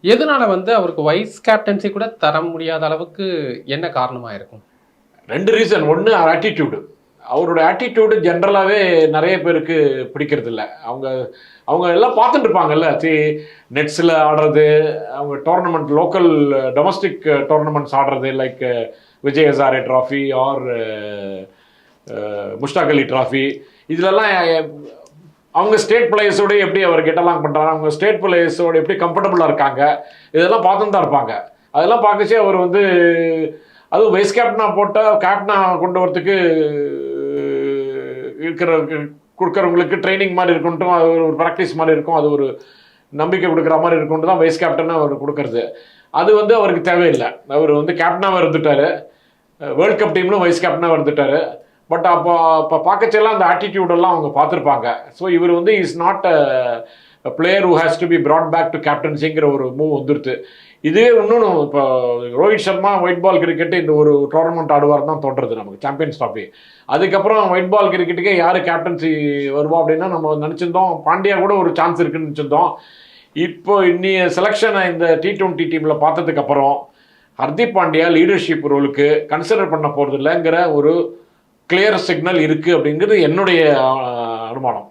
எதனால அவருக்கு wise captaincy கூட தர முடியாத அளவுக்கு என்ன காரணமா இருக்கும்? 2 ரீசன். ஒன்று ஆட்டிடியூடு. அவரோட ஆட்டிடியூடு ஜென்ரலாகவே நிறைய பேருக்கு பிடிக்கிறது இல்லை. அவங்க அவங்க எல்லாம் பார்த்துட்டு இருப்பாங்கல்ல. நெட்ஸில் ஆடுறது, அவங்க டோர்னமெண்ட் லோக்கல் டொமஸ்டிக் டோர்னமெண்ட்ஸ் ஆடுறது, like Vijay Hazare trophy or Mushtaq Ali trophy. இதிலெல்லாம் அவங்க ஸ்டேட் பிளேயர்ஸோட எப்படி அவர் கெட்டலாம் பண்ணுறாங்க, அவங்க ஸ்டேட் பிளேயர்ஸோட எப்படி கம்ஃபர்டபுளாக இருக்காங்க, இதெல்லாம் பார்த்துட்டு தான் இருப்பாங்க. அதெல்லாம் பார்க்கச்சே அவர் அதுவும் வைஸ் கேப்டனாக போட்டால் கேப்டனாக கொண்டு வரத்துக்கு கொடுக்குறவங்களுக்கு ட்ரைனிங் மாதிரி இருக்குன்ட்டும், அது ஒரு ப்ராக்டிஸ் மாதிரி இருக்கும், அது ஒரு நம்பிக்கை கொடுக்குற மாதிரி இருக்குன்ட்டு தான் வைஸ் கேப்டனாக அவர் கொடுக்கறது. அது அவருக்கு தேவையில்லை. அவர் கேப்டனாக இருந்துட்டார், வேர்ல்ட் கப் டீம்லும் வைஸ் கேப்டனாக இருந்துட்டார். பட் அப்போ பார்க்கச்செல்லாம் அந்த ஆட்டிடியூடெல்லாம் அவங்க பார்த்துருப்பாங்க. ஸோ இவர் is not a player who has to be brought back to கேப்டன்சிங்கிற ஒரு மூவ் வந்துடுது. இதே இன்னொன்று, இப்போ Rohit Sharma white ball cricket இந்த ஒரு டோர்னமெண்ட் ஆடுவார் தான் தோன்றது நமக்கு, சாம்பியன்ஸ் ட்ராஃபி. அதுக்கப்புறம் ஒயிட் பால் கிரிக்கெட்டுக்கே யார் கேப்டன்சி வருவா அப்படின்னா நம்ம நினச்சிருந்தோம் பாண்டியா கூட ஒரு சான்ஸ் இருக்குன்னு நினச்சிருந்தோம். இப்போ இன்னைய செலெக்ஷனை இந்த T20 டீமில் பார்த்ததுக்கப்புறம் ஹர்திக் பாண்டியா லீடர்ஷிப் ரோலுக்கு கன்சிடர் பண்ண போகிறது இல்லைங்கிற ஒரு கிளியர் சிக்னல் இருக்குது அப்படிங்கிறது என்னுடைய அனுமானம்.